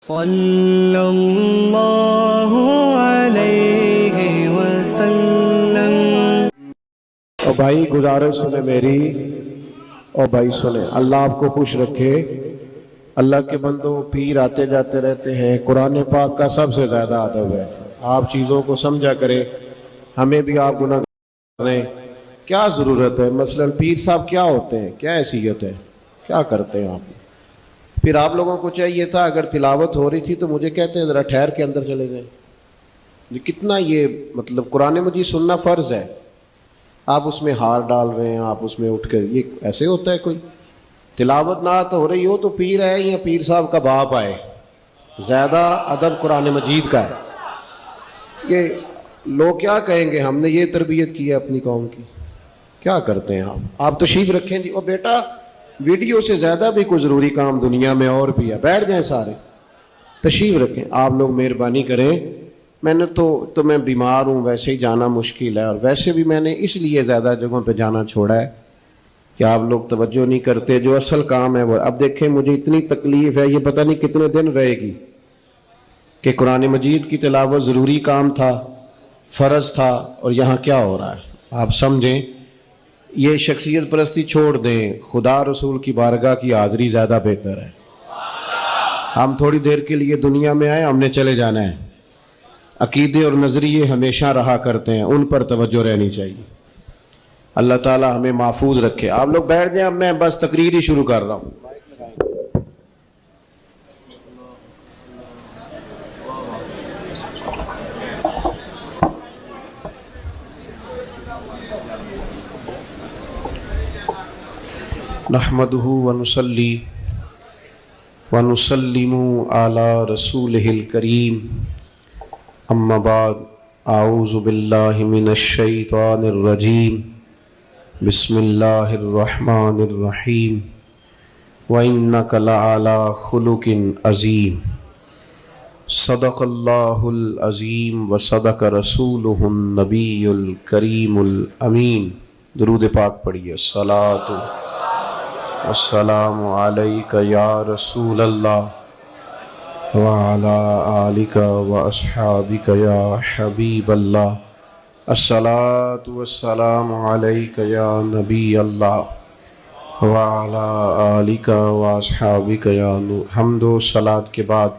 صلی اللہ علیہ وسلم۔ اور بھائی گزارش سنے میری، اور بھائی سنے، اللہ آپ کو خوش رکھے۔ اللہ کے بندوں، پیر آتے جاتے رہتے ہیں، قرآن پاک کا سب سے زیادہ ادب ہے۔ آپ چیزوں کو سمجھا کریں، ہمیں بھی آپ گناہ کریں، کیا ضرورت ہے؟ مثلا پیر صاحب کیا ہوتے ہیں، کیا حیثیت ہے، کیا کرتے ہیں آپ؟ پھر آپ لوگوں کو چاہیے تھا اگر تلاوت ہو رہی تھی تو مجھے کہتے ہیں ذرا ٹھہر کے اندر چلے جائیں۔ کتنا یہ مطلب قرآن مجید سننا فرض ہے، آپ اس میں ہار ڈال رہے ہیں، آپ اس میں اٹھ کر، یہ ایسے ہوتا ہے؟ کوئی تلاوت نہ تو ہو رہی ہو تو پیر ہے یا پیر صاحب کا باپ آئے، زیادہ ادب قرآن مجید کا ہے۔ یہ لوگ کیا کہیں گے، ہم نے یہ تربیت کی ہے اپنی قوم کی؟ کیا کرتے ہیں آپ تشریف رکھیں جی۔ اور بیٹا ویڈیو سے زیادہ بھی کوئی ضروری کام دنیا میں اور بھی ہے، بیٹھ جائیں سارے، تشریف رکھیں۔ آپ لوگ مہربانی کریں، میں نے تو میں بیمار ہوں، ویسے ہی جانا مشکل ہے، اور ویسے بھی میں نے اس لیے زیادہ جگہوں پہ جانا چھوڑا ہے کہ آپ لوگ توجہ نہیں کرتے، جو اصل کام ہے وہ۔ اب دیکھیں مجھے اتنی تکلیف ہے، یہ پتہ نہیں کتنے دن رہے گی، کہ قرآن مجید کی تلاوت ضروری کام تھا، فرض تھا، اور یہاں کیا ہو رہا ہے آپ سمجھیں۔ یہ شخصیت پرستی چھوڑ دیں، خدا رسول کی بارگاہ کی حاضری زیادہ بہتر ہے۔ ہم تھوڑی دیر کے لیے دنیا میں آئے، ہم نے چلے جانا ہے۔ عقیدے اور نظریے ہمیشہ رہا کرتے ہیں، ان پر توجہ رہنی چاہیے۔ اللہ تعالی ہمیں محفوظ رکھے۔ آپ لوگ بیٹھ جائیں، اب میں بس تقریر ہی شروع کر رہا ہوں۔ نحمدہ ونصلی ونسلم علی رسولہ الکریم، اما بعد، اعوذ باللہ من الشیطان الرجیم، بسم اللہ الرحمن الرحیم، وَإِنَّكَ لَعَلَىٰ خُلُقٍ عَظِيمٍ۔ صدق اللہ العظیم وصدق رسولہ النبی الکریم الامین۔ درود پاک پڑھیے۔ الصلاۃ السلام علیک یا رسول اللہ وعلی آلک واصحابک یا حبیب اللہ۔ الصلاۃ والسلام علیک یا نبی اللہ وعلی آلک واصحابک یا نور۔ حمد و صلاۃ کے بعد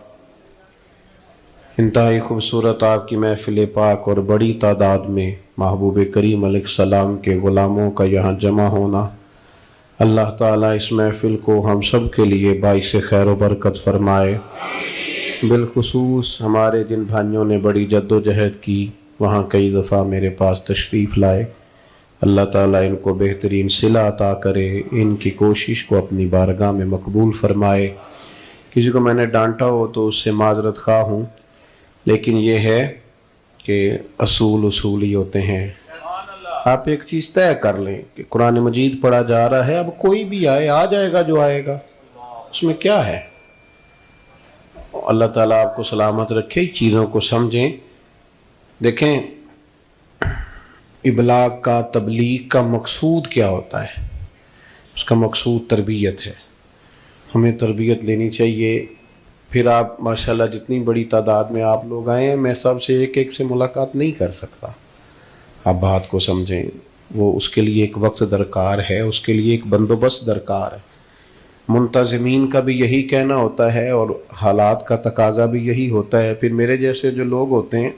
انتہائی خوبصورت آپ کی محفل پاک اور بڑی تعداد میں محبوب کریم علیہ السلام کے غلاموں کا یہاں جمع ہونا، اللہ تعالیٰ اس محفل کو ہم سب کے لیے باعث خیر و برکت فرمائے۔ بالخصوص ہمارے جن بھائیوں نے بڑی جد و جہد کی، وہاں کئی دفعہ میرے پاس تشریف لائے، اللہ تعالیٰ ان کو بہترین صلہ عطا کرے، ان کی کوشش کو اپنی بارگاہ میں مقبول فرمائے۔ کسی کو میں نے ڈانٹا ہو تو اس سے معذرت خواہ ہوں، لیکن یہ ہے کہ اصول ہی ہوتے ہیں۔ آپ ایک چیز طے کر لیں کہ قرآن مجید پڑھا جا رہا ہے، اب کوئی بھی آئے، آ جائے گا جو آئے گا، اس میں کیا ہے۔ اللہ تعالیٰ آپ کو سلامت رکھے، چیزوں کو سمجھیں۔ دیکھیں ابلاغ کا، تبلیغ کا مقصود کیا ہوتا ہے؟ اس کا مقصود تربیت ہے، ہمیں تربیت لینی چاہیے۔ پھر آپ ماشاءاللہ جتنی بڑی تعداد میں آپ لوگ آئے ہیں، میں سب سے ایک سے ملاقات نہیں کر سکتا، آپ بات کو سمجھیں۔ وہ اس کے لیے ایک وقت درکار ہے، اس کے لیے ایک بندوبست درکار ہے۔ منتظمین کا بھی یہی کہنا ہوتا ہے اور حالات کا تقاضا بھی یہی ہوتا ہے۔ پھر میرے جیسے جو لوگ ہوتے ہیں،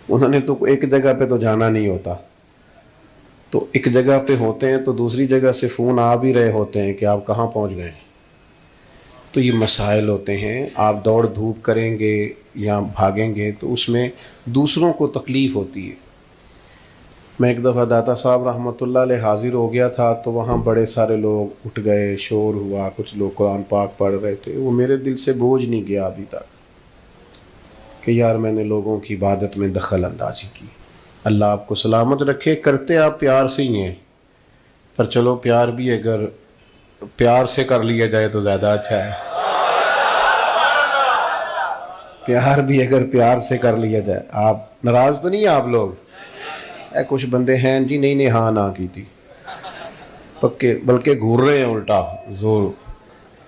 انہوں نے تو ایک جگہ پہ تو جانا نہیں ہوتا، تو ایک جگہ پہ ہوتے ہیں تو دوسری جگہ سے فون آ بھی رہے ہوتے ہیں کہ آپ کہاں پہنچ گئے ہیں۔ تو یہ مسائل ہوتے ہیں، آپ دوڑ دھوپ کریں گے یا بھاگیں گے تو اس میں دوسروں کو تکلیف ہوتی ہے۔ میں ایک دفعہ داتا صاحب رحمۃ اللہ علیہ حاضر ہو گیا تھا، تو وہاں بڑے سارے لوگ اٹھ گئے، شور ہوا، کچھ لوگ قرآن پاک پڑھ رہے تھے۔ وہ میرے دل سے بوجھ نہیں گیا ابھی تک کہ یار میں نے لوگوں کی عبادت میں دخل اندازی کی۔ اللہ آپ کو سلامت رکھے۔ کرتے آپ پیار سے ہی ہیں، پر چلو پیار بھی اگر پیار سے کر لیا جائے تو زیادہ اچھا ہے۔ پیار بھی اگر پیار سے کر لیا جائے۔ آپ ناراض تو نہیں ہیں آپ لوگ؟ کچھ بندے ہیں جی نہیں ہاں نہ کی تھی، پکے بلکہ گھور رہے ہیں الٹا زور۔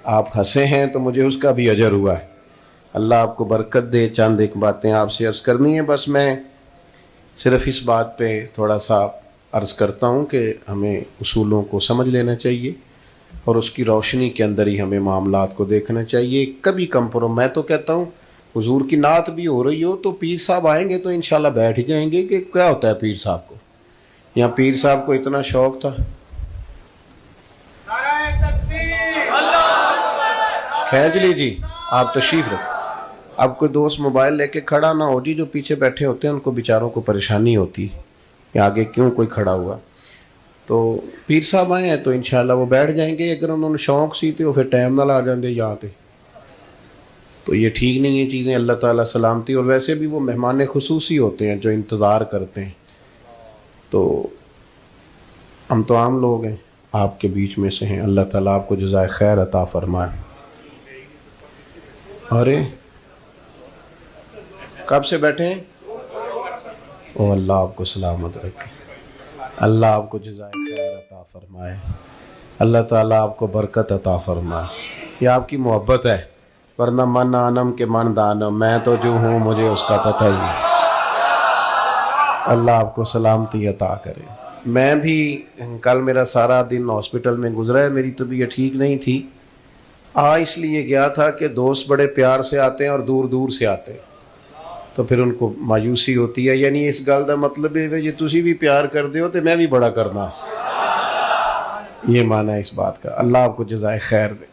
آپ ہنسے ہیں تو مجھے اس کا بھی اجر ہوا ہے، اللہ آپ کو برکت دے۔ چند ایک باتیں آپ سے عرض کرنی ہیں، بس میں صرف اس بات پہ تھوڑا سا عرض کرتا ہوں کہ ہمیں اصولوں کو سمجھ لینا چاہیے اور اس کی روشنی کے اندر ہی ہمیں معاملات کو دیکھنا چاہیے۔ کبھی میں تو کہتا ہوں حضور کی نعت بھی ہو رہی ہو تو پیر صاحب آئیں گے تو انشاءاللہ بیٹھ ہی جائیں گے کہ کیا ہوتا ہے پیر صاحب کو، یہاں پیر صاحب کو اتنا شوق تھا۔ کھینچ لیجیے آپ تشریف رکھ۔ اب کوئی دوست موبائل لے کے کھڑا نہ ہو جی، جو پیچھے بیٹھے ہوتے ہیں ان کو بیچاروں کو پریشانی ہوتی کہ آگے کیوں کوئی کھڑا ہوا۔ تو پیر صاحب آئے ہیں تو انشاءاللہ وہ بیٹھ جائیں گے، اگر انہوں نے شوق سی تو پھر ٹائم نہ لا جاندے یہاں پہ، تو یہ ٹھیک نہیں ہے چیزیں۔ اللہ تعالیٰ سلامتی، اور ویسے بھی وہ مہمان خصوصی ہوتے ہیں جو انتظار کرتے ہیں، تو ہم تو عام لوگ ہیں، آپ کے بیچ میں سے ہیں، اللہ تعالیٰ آپ کو جزائے خیر عطا فرمائے۔ ارے کب سے بیٹھے ہیں؟ او اللہ آپ کو سلامت رکھے، اللہ آپ کو جزائے خیر عطا فرمائے، اللہ تعالیٰ آپ کو برکت عطا فرمائے۔ یہ آپ کی محبت ہے، ورنہ من آنم کے من دانم، میں تو جو ہوں مجھے اس کا پتہ ہی ہے۔ اللہ آپ کو سلامتی عطا کرے۔ میں بھی کل میرا سارا دن ہاسپٹل میں گزرا ہے، میری طبیعت ٹھیک نہیں تھی، اس لیے گیا تھا کہ دوست بڑے پیار سے آتے ہیں اور دور دور سے آتے ہیں تو پھر ان کو مایوسی ہوتی ہے، یعنی اس گل کا مطلب ہے جی تسی بھی پیار کر دے ہو تو میں بھی بڑا کرنا، یہ معنی ہے اس بات کا۔ اللہ آپ کو جزائے خیر دے۔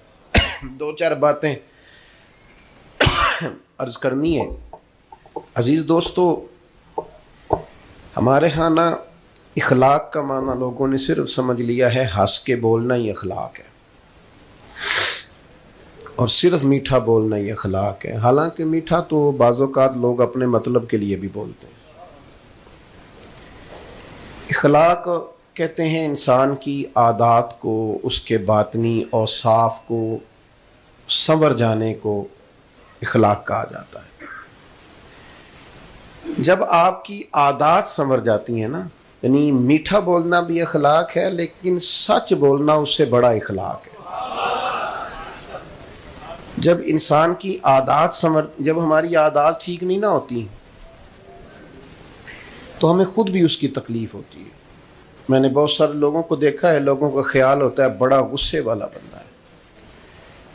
دو چار باتیں عرض کرنی ہے۔ عزیز دوستو، ہمارے ہاں نا اخلاق کا معنی لوگوں نے صرف سمجھ لیا ہے ہنس کے بولنا ہی اخلاق ہے، اور صرف میٹھا بولنا ہی اخلاق ہے، حالانکہ میٹھا تو بعض اوقات لوگ اپنے مطلب کے لیے بھی بولتے ہیں۔ اخلاق کہتے ہیں انسان کی عادات کو، اس کے باطنی اوصاف کو سنور جانے کو اخلاق کہا جاتا ہے۔ جب آپ کی عادات سنور جاتی ہیں نا، یعنی میٹھا بولنا بھی اخلاق ہے، لیکن سچ بولنا اس سے بڑا اخلاق ہے۔ جب انسان کی عادات جب ہماری عادات ٹھیک نہیں نہ ہوتی تو ہمیں خود بھی اس کی تکلیف ہوتی ہے۔ میں نے بہت سارے لوگوں کو دیکھا ہے، لوگوں کا خیال ہوتا ہے بڑا غصے والا بندہ ہے،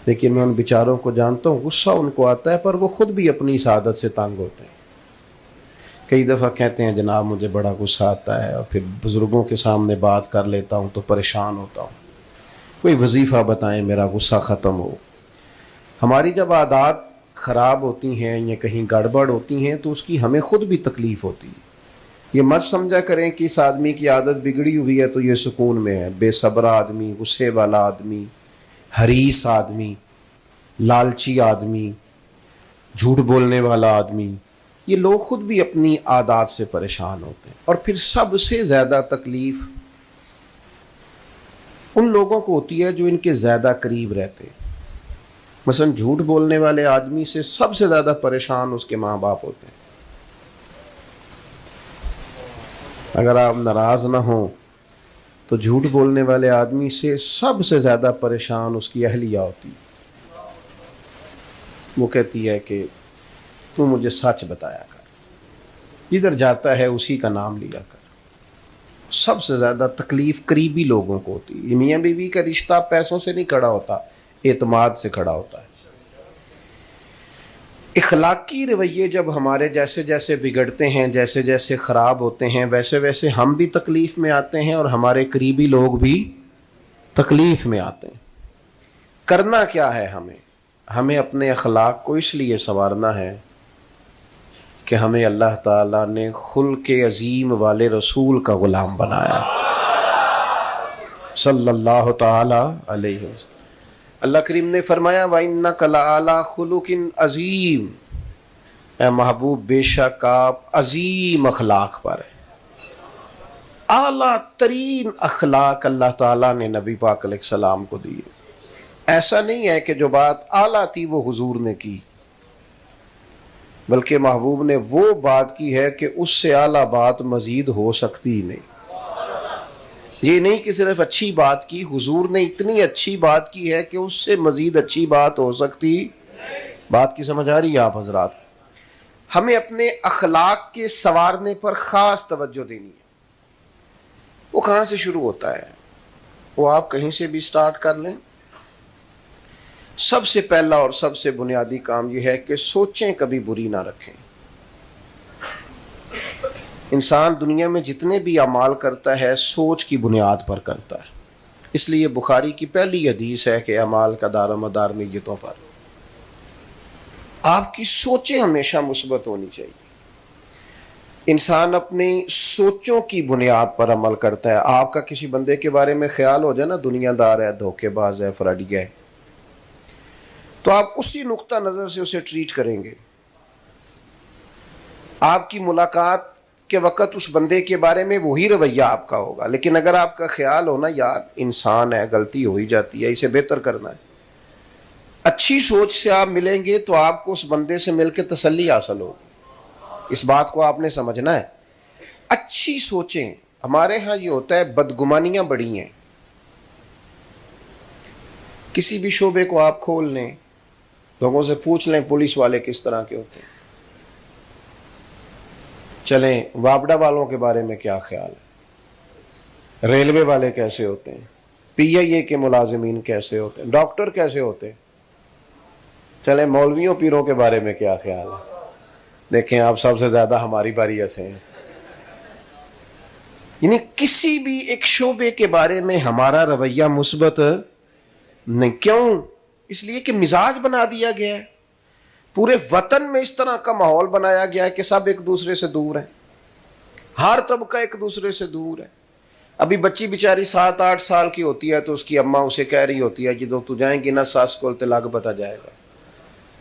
لیکن میں ان بیچاروں کو جانتا ہوں، غصہ ان کو آتا ہے پر وہ خود بھی اپنی اس عادت سے تنگ ہوتے ہیں۔ کئی دفعہ کہتے ہیں جناب مجھے بڑا غصہ آتا ہے، اور پھر بزرگوں کے سامنے بات کر لیتا ہوں تو پریشان ہوتا ہوں، کوئی وظیفہ بتائیں میرا غصہ ختم ہو۔ ہماری جب عادات خراب ہوتی ہیں یا کہیں گڑبڑ ہوتی ہیں تو اس کی ہمیں خود بھی تکلیف ہوتی ہے۔ یہ مت سمجھا کریں کہ اس آدمی کی عادت بگڑی ہوئی ہے تو یہ سکون میں ہے۔ بے صبر آدمی، غصے والا آدمی، حریص آدمی، لالچی آدمی، جھوٹ بولنے والا آدمی، یہ لوگ خود بھی اپنی عادات سے پریشان ہوتے ہیں۔ اور پھر سب سے زیادہ تکلیف ان لوگوں کو ہوتی ہے جو ان کے زیادہ قریب رہتے ہیں۔ مثلا جھوٹ بولنے والے آدمی سے سب سے زیادہ پریشان اس کے ماں باپ ہوتے ہیں۔ اگر آپ ناراض نہ ہوں تو جھوٹ بولنے والے آدمی سے سب سے زیادہ پریشان اس کی اہلیہ ہوتی ہے۔ وہ کہتی ہے کہ تو مجھے سچ بتایا کر، جدھر جاتا ہے اسی کا نام لیا کر۔ سب سے زیادہ تکلیف قریبی لوگوں کو ہوتی ہے۔ میاں بیوی کا رشتہ پیسوں سے نہیں کھڑا ہوتا، اعتماد سے کھڑا ہوتا ہے۔ اخلاقی رویے جب ہمارے جیسے جیسے بگڑتے ہیں، جیسے جیسے خراب ہوتے ہیں، ویسے ویسے ہم بھی تکلیف میں آتے ہیں اور ہمارے قریبی لوگ بھی تکلیف میں آتے ہیں۔ کرنا کیا ہے ہمیں اپنے اخلاق کو اس لیے سنوارنا ہے کہ ہمیں اللہ تعالیٰ نے خلق عظیم والے رسول کا غلام بنایا صلی اللہ تعالیٰ علیہ وسلم۔ اللہ کریم نے فرمایا وَإِنَّكَ لَعَلَىٰ خُلُقٍ عظیم، اے محبوب بے شک آپ عظیم اخلاق پر ہیں۔ اعلیٰ ترین اخلاق اللہ تعالیٰ نے نبی پاک علیہ السلام کو دی۔ ایسا نہیں ہے کہ جو بات اعلیٰ تھی وہ حضور نے کی، بلکہ محبوب نے وہ بات کی ہے کہ اس سے اعلیٰ بات مزید ہو سکتی ہی نہیں۔ یہ نہیں کہ صرف اچھی بات کی، حضور نے اتنی اچھی بات کی ہے کہ اس سے مزید اچھی بات ہو سکتی۔ بات کی سمجھ آ رہی ہے آپ حضرات؟ ہمیں اپنے اخلاق کے سنوارنے پر خاص توجہ دینی ہے۔ وہ کہاں سے شروع ہوتا ہے؟ وہ آپ کہیں سے بھی سٹارٹ کر لیں۔ سب سے پہلا اور سب سے بنیادی کام یہ ہے کہ سوچیں کبھی بری نہ رکھیں۔ انسان دنیا میں جتنے بھی اعمال کرتا ہے سوچ کی بنیاد پر کرتا ہے۔ اس لیے بخاری کی پہلی حدیث ہے کہ اعمال کا دار و مدار نیتوں پر۔ آپ کی سوچیں ہمیشہ مثبت ہونی چاہیے۔ انسان اپنی سوچوں کی بنیاد پر عمل کرتا ہے۔ آپ کا کسی بندے کے بارے میں خیال ہو جائے نا دنیا دار ہے، دھوکے باز ہے، فراڈی ہے، تو آپ اسی نقطہ نظر سے اسے ٹریٹ کریں گے۔ آپ کی ملاقات کے وقت اس بندے کے بارے میں وہی رویہ آپ کا ہوگا، لیکن اگر آپ کا خیال ہونا یار انسان ہے، غلطی ہو ہی جاتی ہے، اسے بہتر کرنا ہے، اچھی سوچ سے آپ ملیں گے تو آپ کو اس بندے سے مل کے تسلی حاصل ہوگی۔ اس بات کو آپ نے سمجھنا ہے۔ اچھی سوچیں۔ ہمارے ہاں یہ ہوتا ہے بدگمانیاں بڑی ہیں۔ کسی بھی شعبے کو آپ کھول لیں، لوگوں سے پوچھ لیں پولیس والے کس طرح کے ہوتے ہیں، چلیں وابڈا والوں کے بارے میں کیا خیال ہے، ریلوے والے کیسے ہوتے ہیں، پی آئی اے کے ملازمین کیسے ہوتے ہیں، ڈاکٹر کیسے ہوتے ہیں، چلیں مولویوں پیروں کے بارے میں کیا خیال ہے۔ دیکھیں آپ سب سے زیادہ ہماری باری ایسے ہیں۔ یعنی کسی بھی ایک شعبے کے بارے میں ہمارا رویہ مثبت نہیں۔ کیوں؟ اس لیے کہ مزاج بنا دیا گیا ہے۔ پورے وطن میں اس طرح کا ماحول بنایا گیا ہے کہ سب ایک دوسرے سے دور ہیں، ہر طبقہ ایک دوسرے سے دور ہے۔ ابھی بچی بیچاری 7-8 سال کی ہوتی ہے تو اس کی اماں اسے کہہ رہی ہوتی ہے جدو تو جائیں گی نا ساس کو طلاق بتا جائے گا،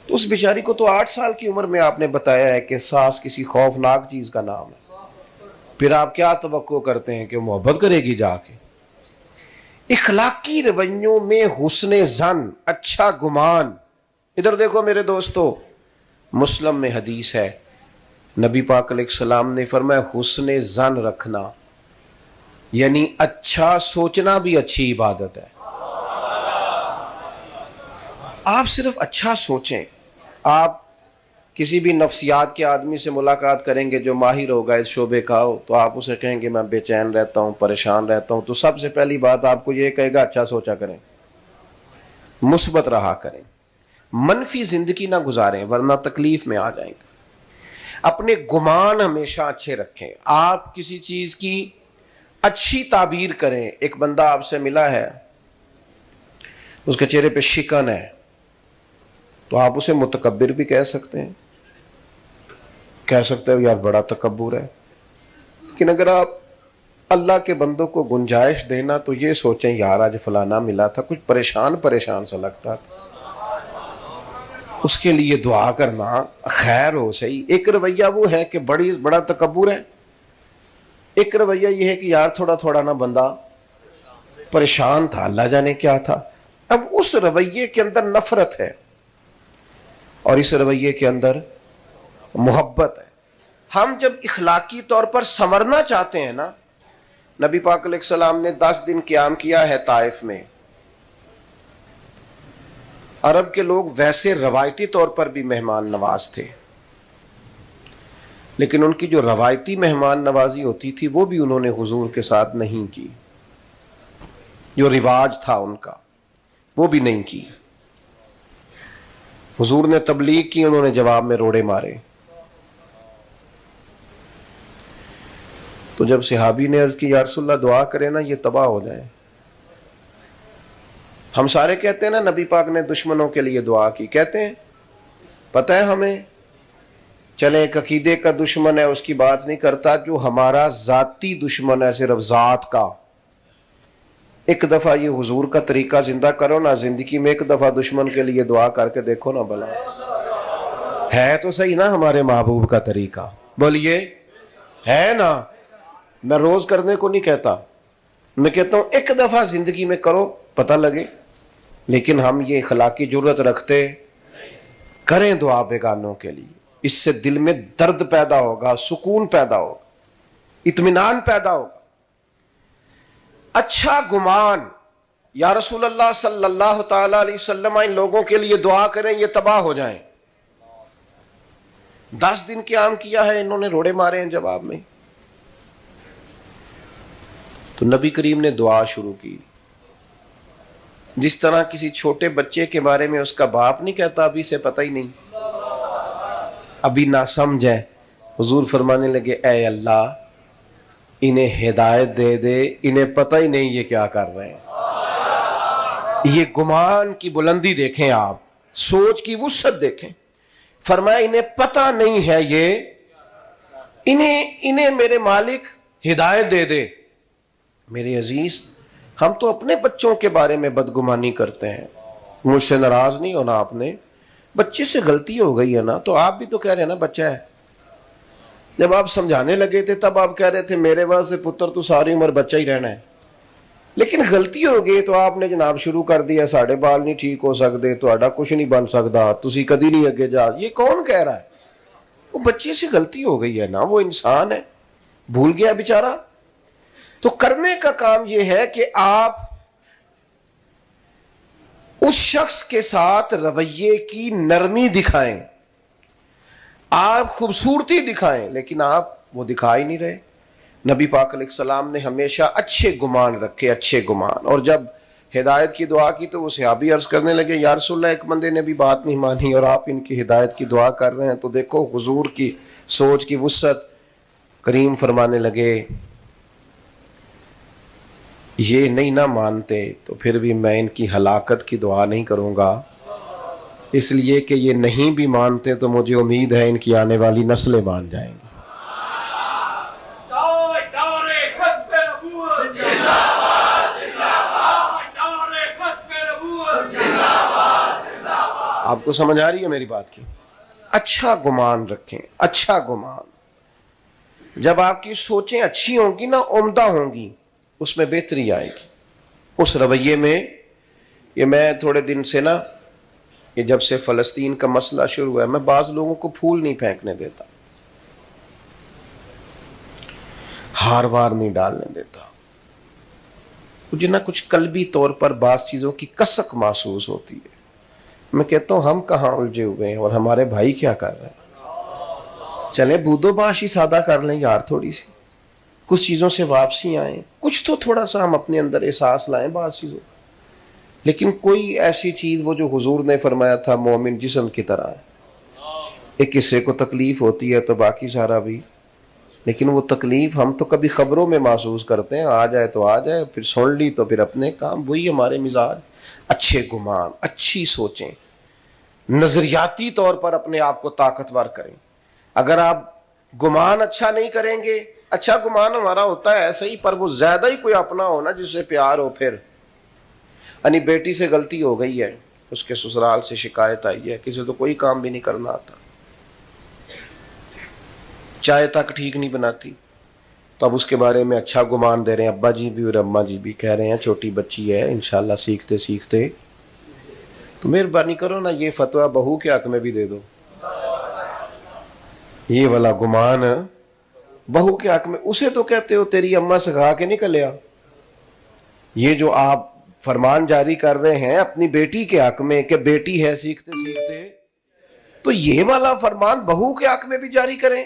تو اس بیچاری کو تو 8 سال کی عمر میں آپ نے بتایا ہے کہ ساس کسی خوفناک چیز کا نام ہے۔ پھر آپ کیا توقع کرتے ہیں کہ وہ محبت کرے گی جا کے؟ اخلاقی رویوں میں حسن ظن، اچھا گمان۔ ادھر دیکھو میرے دوستو، مسلم میں حدیث ہے، نبی پاک علیہ السلام نے فرمایا حسن ظن رکھنا، یعنی اچھا سوچنا بھی اچھی عبادت ہے۔ آپ صرف اچھا سوچیں۔ آپ کسی بھی نفسیات کے آدمی سے ملاقات کریں گے جو ماہر ہوگا اس شعبے کا ہو، تو آپ اسے کہیں گے میں بے چین رہتا ہوں، پریشان رہتا ہوں، تو سب سے پہلی بات آپ کو یہ کہے گا اچھا سوچا کریں، مثبت رہا کریں، منفی زندگی نہ گزاریں ورنہ تکلیف میں آ جائیں گے۔ اپنے گمان ہمیشہ اچھے رکھیں۔ آپ کسی چیز کی اچھی تعبیر کریں۔ ایک بندہ آپ سے ملا ہے، اس کے چہرے پہ شکن ہے، تو آپ اسے متکبر بھی کہہ سکتے ہیں، کہہ سکتے ہو یار بڑا تکبر ہے، لیکن اگر آپ اللہ کے بندوں کو گنجائش دینا تو یہ سوچیں یار آج فلانا ملا تھا کچھ پریشان سا لگتا تھا، اس کے لیے دعا کرنا خیر ہو صحیح۔ ایک رویہ وہ ہے کہ بڑا تکبر ہے، ایک رویہ یہ ہے کہ یار تھوڑا نا بندہ پریشان تھا، اللہ جانے کیا تھا۔ اب اس رویے کے اندر نفرت ہے اور اس رویے کے اندر محبت ہے۔ ہم جب اخلاقی طور پر سنورنا چاہتے ہیں نا، نبی پاک علیہ السلام نے 10 دن قیام کیا ہے طائف میں۔ عرب کے لوگ ویسے روایتی طور پر بھی مہمان نواز تھے، لیکن ان کی جو روایتی مہمان نوازی ہوتی تھی وہ بھی انہوں نے حضور کے ساتھ نہیں کی، جو رواج تھا ان کا وہ بھی نہیں کی۔ حضور نے تبلیغ کی، انہوں نے جواب میں روڑے مارے۔ تو جب صحابی نے عرض کی یا رسول اللہ دعا کرے نا یہ تباہ ہو جائیں، ہم سارے کہتے ہیں نا نبی پاک نے دشمنوں کے لیے دعا کی، کہتے ہیں پتہ ہے ہمیں، چلیں ایک عقیدے کا دشمن ہے اس کی بات نہیں کرتا، جو ہمارا ذاتی دشمن ہے صرف ذات کا، ایک دفعہ یہ حضور کا طریقہ زندہ کرو نا، زندگی میں ایک دفعہ دشمن کے لیے دعا کر کے دیکھو نا، بھلا ہے تو صحیح نا ہمارے محبوب کا طریقہ، بولیے ہے نا۔ میں روز کرنے کو نہیں کہتا، میں کہتا ہوں ایک دفعہ زندگی میں کرو پتہ لگے، لیکن ہم یہ اخلاقی جرت رکھتے کریں دعا بیگانوں کے لیے، اس سے دل میں درد پیدا ہوگا، سکون پیدا ہوگا، اطمینان پیدا ہوگا۔ اچھا گمان، یا رسول اللہ صلی اللہ تعالی علیہ وسلم ان لوگوں کے لیے دعا کریں یہ تباہ ہو جائیں. 10 دن قیام کیا ہے انہوں نے، روڑے مارے ہیں جواب میں. تو نبی کریم نے دعا شروع کی. جس طرح کسی چھوٹے بچے کے بارے میں اس کا باپ نہیں کہتا ابھی سے پتہ ہی نہیں، ابھی نہ سمجھ ہے، حضور فرمانے لگے اے اللہ انہیں ہدایت دے دے، انہیں پتہ ہی نہیں یہ کیا کر رہے ہیں. یہ گمان کی بلندی دیکھیں آپ، سوچ کی وسعت دیکھیں. فرمایا انہیں پتہ نہیں ہے یہ، انہیں میرے مالک ہدایت دے دے. میرے عزیز، ہم تو اپنے بچوں کے بارے میں بدگمانی کرتے ہیں. مجھ سے ناراض نہیں ہونا آپ نے، بچے سے غلطی ہو گئی ہے نا، تو آپ بھی تو کہہ رہے ہیں نا بچہ ہے. جب آپ سمجھانے لگے تھے تب آپ کہہ رہے تھے میرے واسطے پتر تو ساری عمر بچہ ہی رہنا ہے. لیکن غلطی ہو گئی تو آپ نے جناب شروع کر دیا ساڑھے بال نہیں ٹھیک ہو سکتے، تہاڈا کچھ نہیں بن سکتا، تسی کدی نہیں اگے جا. یہ کون کہہ رہا ہے؟ وہ بچے سے غلطی ہو گئی ہے نا، وہ انسان ہے، بھول گیا بیچارہ. تو کرنے کا کام یہ ہے کہ آپ اس شخص کے ساتھ رویے کی نرمی دکھائیں، آپ خوبصورتی دکھائیں، لیکن آپ وہ دکھا ہی نہیں رہے. نبی پاک علیہ السلام نے ہمیشہ اچھے گمان رکھے، اچھے گمان. اور جب ہدایت کی دعا کی تو وہ صحابی عرض کرنے لگے یا رسول اللہ ایک بندے نے بھی بات نہیں مانی اور آپ ان کی ہدایت کی دعا کر رہے ہیں. تو دیکھو حضور کی سوچ کی وسعت. کریم فرمانے لگے یہ نہیں نہ مانتے تو پھر بھی میں ان کی ہلاکت کی دعا نہیں کروں گا، اس لیے کہ یہ نہیں بھی مانتے تو مجھے امید ہے ان کی آنے والی نسلیں مان جائیں گی. آپ کو سمجھ آ رہی ہے میری بات کی؟ اچھا گمان رکھیں، اچھا گمان. جب آپ کی سوچیں اچھی ہوں گی نا، عمدہ ہوں گی، اس میں بہتری آئے گی، اس رویے میں. یہ میں تھوڑے دن سے نا، یہ جب سے فلسطین کا مسئلہ شروع ہوا ہے، میں بعض لوگوں کو پھول نہیں پھینکنے دیتا، ہار وار نہیں ڈالنے دیتا. مجھے نا کچھ قلبی طور پر بعض چیزوں کی کسک محسوس ہوتی ہے. میں کہتا ہوں ہم کہاں الجھے ہوئے ہیں اور ہمارے بھائی کیا کر رہے ہیں. چلے بودو باش ہی سادہ کر لیں یار، تھوڑی سی کچھ چیزوں سے واپسی آئیں، کچھ تو تھوڑا سا ہم اپنے اندر احساس لائیں بعض چیزوں. لیکن کوئی ایسی چیز وہ جو حضور نے فرمایا تھا مومن جسم کی طرح ہے، ایک حصے کو تکلیف ہوتی ہے تو باقی سارا بھی. لیکن وہ تکلیف ہم تو کبھی خبروں میں محسوس کرتے ہیں، آ جائے تو آ جائے، پھر سن لی تو پھر اپنے کام. وہی ہمارے مزاج. اچھے گمان، اچھی سوچیں، نظریاتی طور پر اپنے آپ کو طاقتور کریں. اگر آپ گمان اچھا نہیں کریں گے، اچھا گمان ہمارا ہوتا ہے ایسا ہی، پر وہ زیادہ ہی کوئی اپنا ہونا جس سے پیار ہو. پھر یعنی بیٹی سے غلطی ہو گئی ہے، اس کے سسرال سے شکایت آئی ہے، کسی تو کوئی کام بھی نہیں کرنا آتا، چائے تک ٹھیک نہیں بناتی، تو اب اس کے بارے میں اچھا گمان دے رہے ہیں. ابا جی بھی اور اماں جی بھی کہہ رہے ہیں چھوٹی بچی ہے انشاءاللہ سیکھتے سیکھتے. تو مہربانی کرو نا یہ فتویٰ بہو کے حق میں بھی دے دو. یہ والا گمان بہو کے حق میں، اسے تو کہتے ہو تیری اماں سکھا کے نکلیا. یہ جو آپ فرمان جاری کر رہے ہیں اپنی بیٹی کے حق میں کہ بیٹی ہے سیکھتے سیکھتے، تو یہ والا فرمان بہو کے حق میں بھی جاری کریں.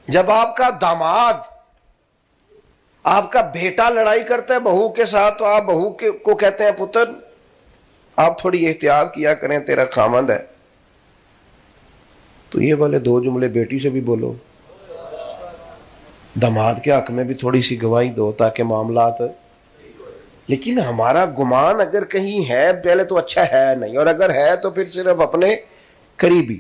جب آپ کا داماد، آپ کا بیٹا لڑائی کرتا ہے بہو کے ساتھ تو آپ بہو کو کہتے ہیں پتر آپ تھوڑی احتیاط کیا کریں تیرا خامند ہے. تو یہ والے دو جملے بیٹی سے بھی بولو، داماد کے حق میں بھی تھوڑی سی گواہی دو تاکہ معاملات. لیکن ہمارا گمان اگر کہیں ہے پہلے تو اچھا ہے نہیں، اور اگر ہے تو پھر صرف اپنے قریبی.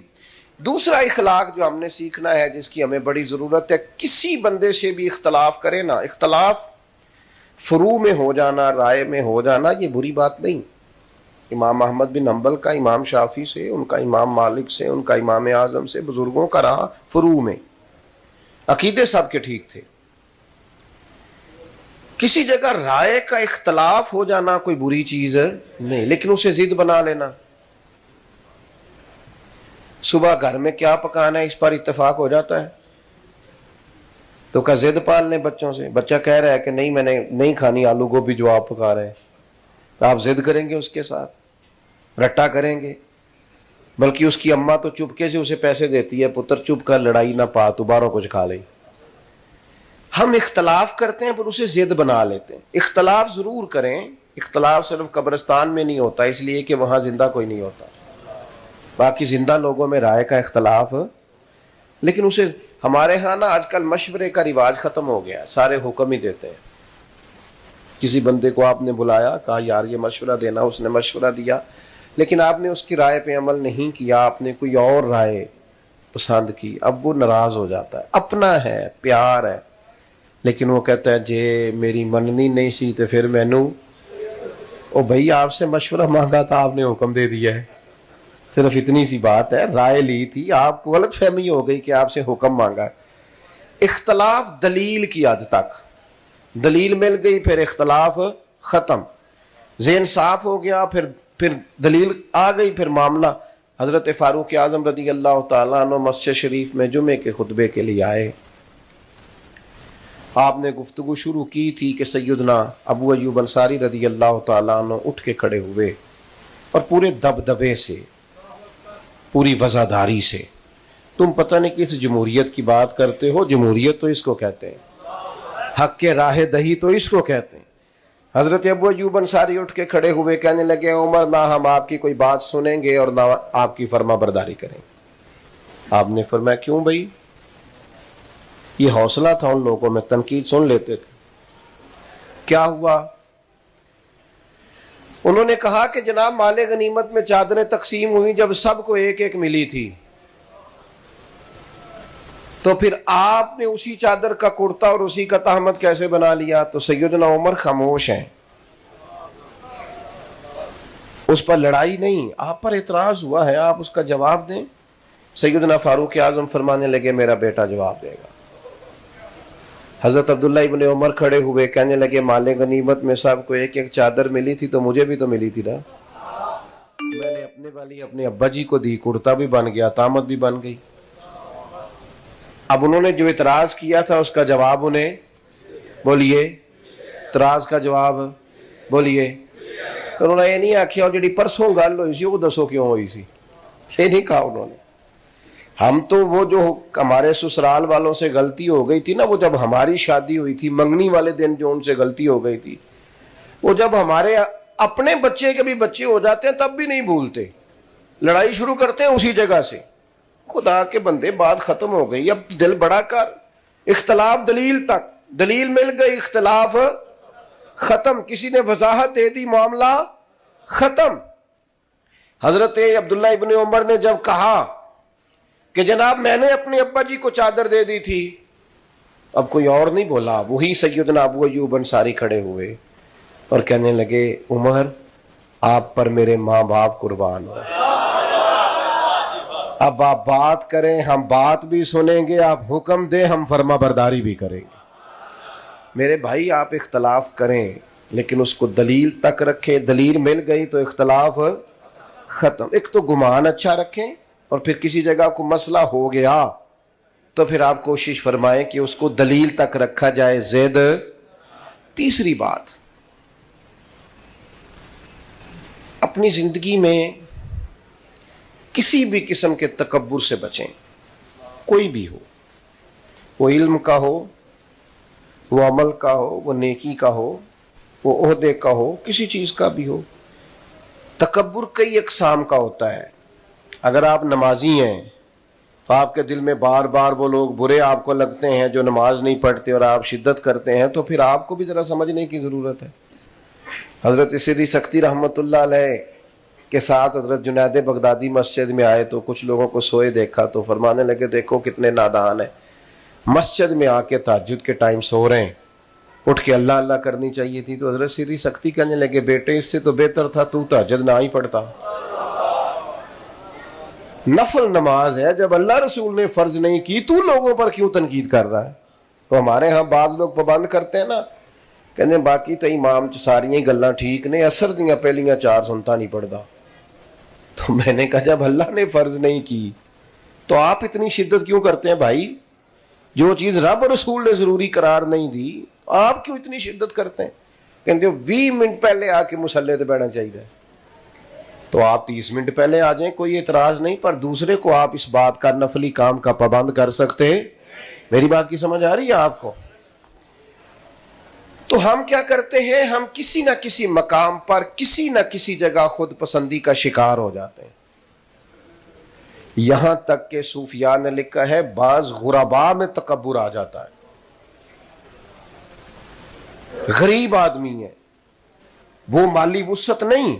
دوسرا اخلاق جو ہم نے سیکھنا ہے، جس کی ہمیں بڑی ضرورت ہے، کسی بندے سے بھی اختلاف کرے نا، اختلاف فروع میں ہو جانا، رائے میں ہو جانا، یہ بری بات نہیں. امام احمد بن حنبل کا امام شافعی سے، ان کا امام مالک سے، ان کا امام اعظم سے، بزرگوں کا رہا فروع میں، عقیدے سب کے ٹھیک تھے. کسی جگہ رائے کا اختلاف ہو جانا کوئی بری چیز نہیں، لیکن اسے ضد بنا لینا. صبح گھر میں کیا پکانا ہے اس پر اتفاق ہو جاتا ہے، تو کہا ضد پال لیں بچوں سے. بچہ کہہ رہا ہے کہ نہیں میں نے نہیں کھانی آلو گوبھی جو آپ پکا رہے ہیں. تو آپ ضد کریں گے اس کے ساتھ, رٹا کریں گے. بلکہ اس کی اماں تو چپکے سے اسے پیسے دیتی ہے, پتر چپ کر لڑائی نہ پا تو باہروں کچھ کھا لیں. ہم اختلاف کرتے ہیں پر اسے ضد بنا لیتے ہیں. اختلاف ضرور کریں, اختلاف صرف قبرستان میں نہیں ہوتا اس لیے کہ وہاں زندہ کوئی نہیں ہوتا, باقی زندہ لوگوں میں رائے کا اختلاف. لیکن اسے ہمارے ہاں نا آج کل مشورے کا رواج ختم ہو گیا, سارے حکم ہی دیتے ہیں. کسی بندے کو آپ نے بلایا, کہا یار یہ مشورہ دینا, اس نے مشورہ دیا, لیکن آپ نے اس کی رائے پہ عمل نہیں کیا, آپ نے کوئی اور رائے پسند کی. اب وہ ناراض ہو جاتا ہے, اپنا ہے, پیار ہے, لیکن وہ کہتا ہے جے میری مننی نہیں سی تو پھر مینوں, او بھائی آپ سے مشورہ مانگا تھا, آپ نے حکم دے دیا ہے. صرف اتنی سی بات ہے, رائے لی تھی, آپ کو غلط فہمی ہو گئی کہ آپ سے حکم مانگا. اختلاف دلیل کی حد تک, دلیل مل گئی پھر اختلاف ختم, ذہن صاف ہو گیا, پھر دلیل آ گئی, پھر معاملہ. حضرت فاروق اعظم رضی اللہ تعالیٰ عنہ مسجد شریف میں جمعے کے خطبے کے لیے آئے. آپ نے گفتگو شروع کی تھی کہ سیدنا ابو ایوب انصاری رضی اللہ تعالیٰ عنہ اٹھ کے کھڑے ہوئے اور پورے دبدبے سے, پوری وزاداری سے, تم پتہ نہیں کس جمہوریت کی بات کرتے ہو, جمہوریت تو اس کو کہتے ہیں, حق کے راہ دہی تو اس کو کہتے ہیں. حضرت ابو ایوب انصاری اٹھ کے کھڑے ہوئے, کہنے لگے عمر نہ ہم آپ کی کوئی بات سنیں گے اور نہ آپ کی فرما برداری کریں گے. آپ نے فرمایا کیوں بھائی؟ یہ حوصلہ تھا ان لوگوں میں, تنقید سن لیتے تھے. کیا ہوا؟ انہوں نے کہا کہ جناب مال غنیمت میں چادریں تقسیم ہوئی, جب سب کو ایک ایک ملی تھی تو پھر آپ نے اسی چادر کا کرتا اور اسی کا تہمت کیسے بنا لیا؟ تو سیدنا عمر خاموش ہیں, اس پر لڑائی نہیں, آپ پر اعتراض ہوا ہے, آپ اس کا جواب دیں. سیدنا فاروق اعظم فرمانے لگے میرا بیٹا جواب دے گا. حضرت عبداللہ ابن عمر کھڑے ہوئے, کہنے لگے مال غنیمت میں سب کو ایک ایک چادر ملی تھی تو مجھے بھی تو ملی تھی نا, میں نے اپنے والی اپنے ابا جی کو دی, کرتا بھی بن گیا, تامت بھی بن گئی. اب انہوں نے جو اعتراض کیا تھا اس کا جواب انہیں بولیے, اعتراض کا جواب بولیے. انہوں نے یہ نہیں آخیا جی پرسوں گل ہوئی سی وہ دسو کیوں ہوئی سی, یہ نہیں کہا انہوں نے. ہم تو وہ جو ہمارے سسرال والوں سے غلطی ہو گئی تھی نا, وہ جب ہماری شادی ہوئی تھی منگنی والے دن جو ان سے غلطی ہو گئی تھی, وہ جب ہمارے اپنے بچے کے بھی بچے ہو جاتے ہیں تب بھی نہیں بھولتے, لڑائی شروع کرتے ہیں اسی جگہ سے. خدا کے بندے بات ختم ہو گئی, اب دل بڑا کر. اختلاف دلیل تک, دلیل مل گئی, اختلاف ختم, کسی نے وضاحت دے دی, معاملہ ختم. حضرت عبداللہ ابن عمر نے جب کہا کہ جناب میں نے اپنے ابا جی کو چادر دے دی تھی, اب کوئی اور نہیں بولا, وہی سیدنا ابو ایوب انصاری کھڑے ہوئے اور کہنے لگے عمر آپ پر میرے ماں باپ قربان ہو, اب آپ بات کریں, ہم بات بھی سنیں گے, آپ حکم دیں ہم فرما برداری بھی کریں گے. میرے بھائی آپ اختلاف کریں لیکن اس کو دلیل تک رکھیں, دلیل مل گئی تو اختلاف ختم. ایک تو گمان اچھا رکھیں, اور پھر کسی جگہ کو مسئلہ ہو گیا تو پھر آپ کوشش فرمائیں کہ اس کو دلیل تک رکھا جائے, زید. تیسری بات, اپنی زندگی میں کسی بھی قسم کے تکبر سے بچیں, کوئی بھی ہو, وہ علم کا ہو, وہ عمل کا ہو, وہ نیکی کا ہو, وہ عہدے کا ہو, کسی چیز کا بھی ہو. تکبر کئی اقسام کا ہوتا ہے. اگر آپ نمازی ہیں تو آپ کے دل میں بار بار وہ لوگ برے آپ کو لگتے ہیں جو نماز نہیں پڑھتے اور آپ شدت کرتے ہیں, تو پھر آپ کو بھی ذرا سمجھنے کی ضرورت ہے. حضرت سیدی سختی رحمت اللہ علیہ کے ساتھ حضرت جنید بغدادی مسجد میں آئے تو کچھ لوگوں کو سوئے دیکھا تو فرمانے لگے دیکھو کتنے نادان ہیں, مسجد میں آ کے تہجد کے ٹائم سو رہے ہیں, اٹھ کے اللہ اللہ کرنی چاہیے تھی. تو حضرت سیدی سختی کہنے لگے بیٹے اس سے تو بہتر تھا تو تہجد نہ ہی پڑھتا. نفل نماز ہے, جب اللہ رسول نے فرض نہیں کی تو لوگوں پر کیوں تنقید کر رہا ہے؟ تو ہمارے ہاں بعض لوگ پابند کرتے ہیں نا, کہنے باقی تو امام ساریاں گلاں ٹھیک نے, اثر دیاں پہلیاں 4 سنتا نہیں پڑھتا. تو میں نے کہا جب اللہ نے فرض نہیں کی تو آپ اتنی شدت کیوں کرتے ہیں بھائی؟ جو چیز رب رسول نے ضروری قرار نہیں دی آپ کیوں اتنی شدت کرتے ہیں؟ کہتے ہو 20 منٹ پہلے آ کے مصلے پہ بیٹھنا چاہیے، تو آپ 30 منٹ پہلے آ جائیں، کوئی اعتراض نہیں، پر دوسرے کو آپ اس بات کا نفلی کام کا پابند کر سکتے؟ میری بات کی سمجھ آ رہی ہے آپ کو؟ تو ہم کیا کرتے ہیں، ہم کسی نہ کسی مقام پر کسی نہ کسی جگہ خود پسندی کا شکار ہو جاتے ہیں، یہاں تک کہ صوفیاء نے لکھا ہے بعض غرباء میں تکبر آ جاتا ہے، غریب آدمی ہے، وہ مالی وسعت نہیں،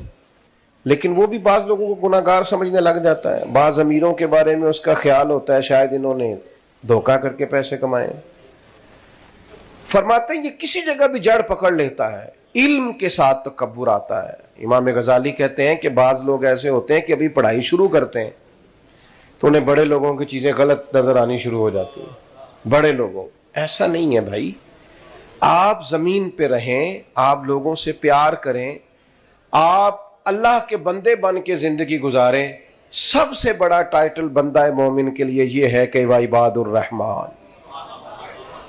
لیکن وہ بھی بعض لوگوں کو گناہگار سمجھنے لگ جاتا ہے، بعض امیروں کے بارے میں اس کا خیال ہوتا ہے شاید انہوں نے دھوکہ کر کے پیسے کمائے۔ فرماتے ہیں یہ کسی جگہ بھی جڑ پکڑ لیتا ہے، علم کے ساتھ تکبر آتا ہے۔ امام غزالی کہتے ہیں کہ بعض لوگ ایسے ہوتے ہیں کہ ابھی پڑھائی شروع کرتے ہیں تو انہیں بڑے لوگوں کی چیزیں غلط نظر آنی شروع ہو جاتی ہیں، بڑے لوگوں، ایسا نہیں ہے بھائی، آپ زمین پہ رہیں، آپ لوگوں سے پیار کریں، آپ اللہ کے بندے بن کے زندگی گزاریں۔ سب سے بڑا ٹائٹل بندہ مومن کے لیے یہ ہے کہ وعباد الرحمن،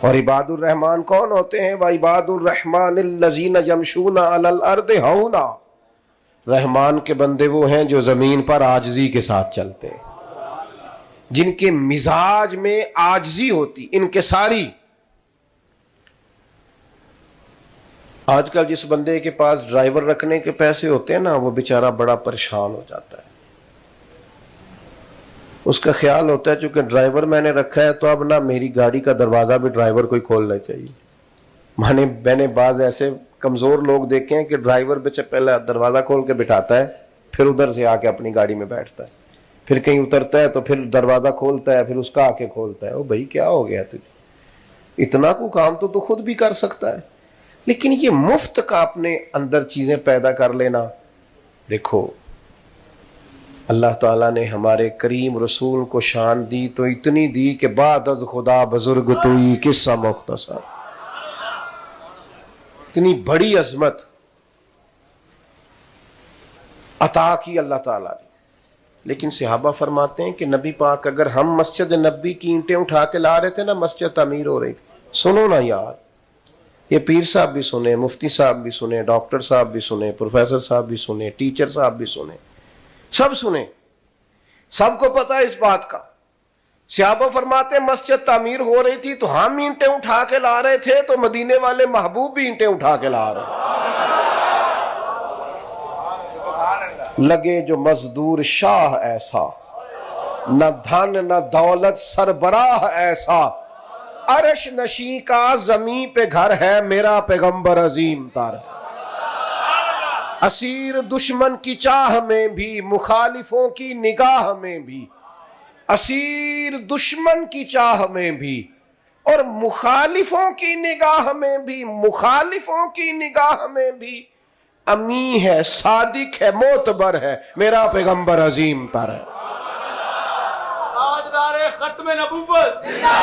اور عباد الرحمن کون ہوتے ہیں؟ وعباد الرحمن الذین یمشون علی الارض ہونا، رحمان کے بندے وہ ہیں جو زمین پر عاجزی کے ساتھ چلتے ہیں، جن کے مزاج میں عاجزی ہوتی، انکساری۔ آج کل جس بندے کے پاس ڈرائیور رکھنے کے پیسے ہوتے ہیں نا، وہ بیچارہ بڑا پریشان ہو جاتا ہے، اس کا خیال ہوتا ہے چونکہ ڈرائیور میں نے رکھا ہے تو اب نہ میری گاڑی کا دروازہ بھی ڈرائیور کو ہی کھولنا چاہیے۔ میں نے بعض ایسے کمزور لوگ دیکھے ہیں کہ ڈرائیور بچے پہلے دروازہ کھول کے بٹھاتا ہے، پھر ادھر سے آ کے اپنی گاڑی میں بیٹھتا ہے، پھر کہیں اترتا ہے تو پھر دروازہ کھولتا ہے، پھر اس کا آ کے کھولتا ہے۔ او بھائی کیا ہو گیا تجھے؟ اتنا کو کام تو خود بھی کر سکتا ہے، لیکن یہ مفت کا اپنے اندر چیزیں پیدا کر لینا۔ دیکھو اللہ تعالیٰ نے ہمارے کریم رسول کو شان دی تو اتنی دی کہ بعد از خدا بزرگ توئی قصہ مختصر، اتنی بڑی عظمت عطا کی اللہ تعالیٰ نے۔ لیکن صحابہ فرماتے ہیں کہ نبی پاک اگر ہم مسجد نبی کی اینٹیں اٹھا کے لا رہے تھے نا، مسجد تعمیر ہو رہی تھی، سنو نا یار، یہ پیر صاحب بھی سنے، مفتی صاحب بھی سنے، ڈاکٹر صاحب بھی سنے، پروفیسر صاحب بھی سنے، ٹیچر صاحب بھی سنے، سب سنے، سب کو پتا ہے اس بات کا۔ صحابہ فرماتے ہیں مسجد تعمیر ہو رہی تھی تو ہم اینٹیں اٹھا کے لا رہے تھے تو مدینے والے محبوب بھی اینٹیں اٹھا کے لا رہے لگے جو مزدور شاہ ایسا، نہ دھن نہ دولت سربراہ ایسا، عرش نشیں کا زمین پہ گھر ہے میرا پیغمبر عظیم تر، اسیر دشمن کی چاہ میں بھی مخالفوں کی نگاہ میں بھی، اسیر دشمن کی چاہ میں بھی اور مخالفوں کی نگاہ میں بھی، مخالفوں کی نگاہ میں بھی امی ہے، صادق ہے، معتبر ہے، میرا پیغمبر عظیم تر ہے۔ تاجدار ختم نبوت زندہ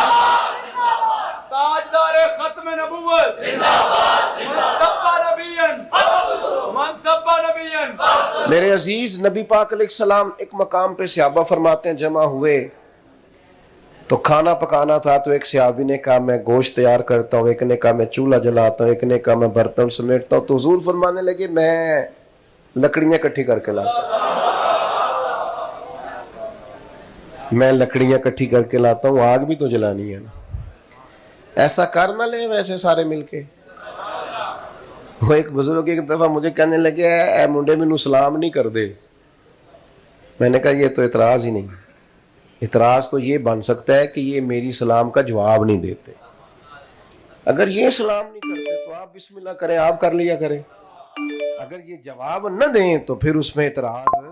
باد، تاجدار ختم نبوت زندہ باد، من سب نبیًا۔ میرے عزیز نبی پاک علیہ السلام ایک مقام پہ صحابہ فرماتے ہیں جمع ہوئے تو کھانا پکانا تھا، تو ایک صحابی نے کہا میں گوشت تیار کرتا ہوں، ایک نے کہا میں چولہا جلاتا ہوں، ایک نے کہا میں برتن سمیٹتا ہوں، تو حضور فرمانے لگے میں لکڑیاں اکٹھی کر کے لاتا ہوں، میں لکڑیاں اکٹھی کر کے لاتا ہوں، آگ بھی تو جلانی ہے نا، ایسا کر نہ لیں ویسے سارے مل کے۔ وہ ایک بزرگ ایک دفعہ مجھے کہنے لگے اے منڈے مینوں سلام نہیں کر دے، میں نے کہا یہ تو اعتراض ہی نہیں، اعتراض تو یہ بن سکتا ہے کہ یہ میری سلام کا جواب نہیں دیتے، اگر یہ سلام نہیں کرتے تو آپ بسم اللہ کریں، آپ کر لیا کریں، اگر یہ جواب نہ دیں تو پھر اس میں اعتراض۔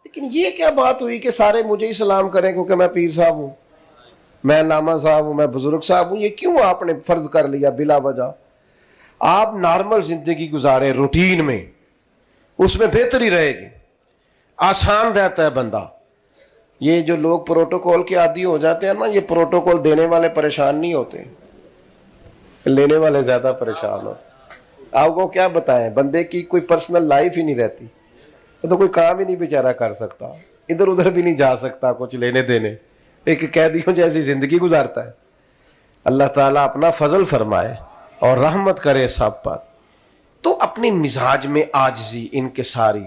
لیکن یہ کیا بات ہوئی کہ سارے مجھے ہی سلام کریں کیونکہ میں پیر صاحب ہوں، میں علامہ صاحب ہوں، میں بزرگ صاحب ہوں، یہ کیوں آپ نے فرض کر لیا بلا وجہ؟ آپ نارمل زندگی گزارے روٹین میں، اس میں بہتری رہے گی، آسان رہتا ہے بندہ۔ یہ جو لوگ پروٹوکول کے عادی ہو جاتے ہیں نا، یہ پروٹوکول دینے والے پریشان نہیں ہوتے، لینے والے زیادہ پریشان ہوتے۔ آپ کو کیا بتائیں، بندے کی کوئی پرسنل لائف ہی نہیں رہتی، تو کوئی کام ہی نہیں بیچارہ کر سکتا، ادھر ادھر بھی نہیں جا سکتا، کچھ لینے دینے، ایک قیدیوں جیسی زندگی گزارتا ہے۔ اللہ تعالیٰ اپنا فضل فرمائے اور رحمت کرے سب پر. تو اپنے مزاج میں عاجزی انکساری.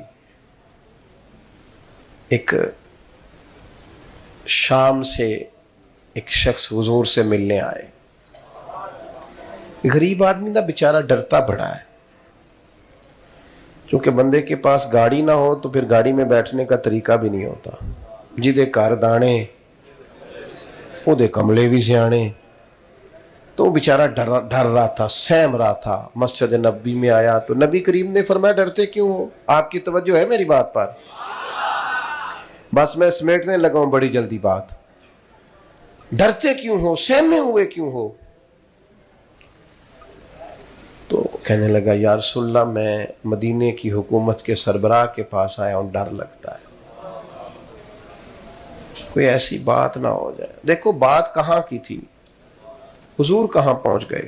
ایک شام سے ایک شخص حضور سے ملنے آئے. غریب آدمی نا بیچارہ ڈرتا بڑا ہے، کیونکہ بندے کے پاس گاڑی نہ ہو تو پھر گاڑی میں بیٹھنے کا طریقہ بھی نہیں ہوتا. جدے گھر دانے وہ دے کملے بھی سیانے. تو بیچارہ ڈر رہا تھا، سہم رہا تھا. مسجد نبی میں آیا تو نبی کریم نے فرمایا ڈرتے کیوں ہو؟ آپ کی توجہ ہے میری بات پر؟ بس میں سمیٹنے لگا ہوں بڑی جلدی بات. ڈرتے کیوں ہو؟ سہمے ہوئے کیوں ہو؟ تو کہنے لگا یا رسول اللہ میں مدینے کی حکومت کے سربراہ کے پاس آیا ہوں، ڈر لگتا ہے کوئی ایسی بات نہ ہو جائے. دیکھو بات کہاں کی تھی، حضور کہاں پہنچ گئے.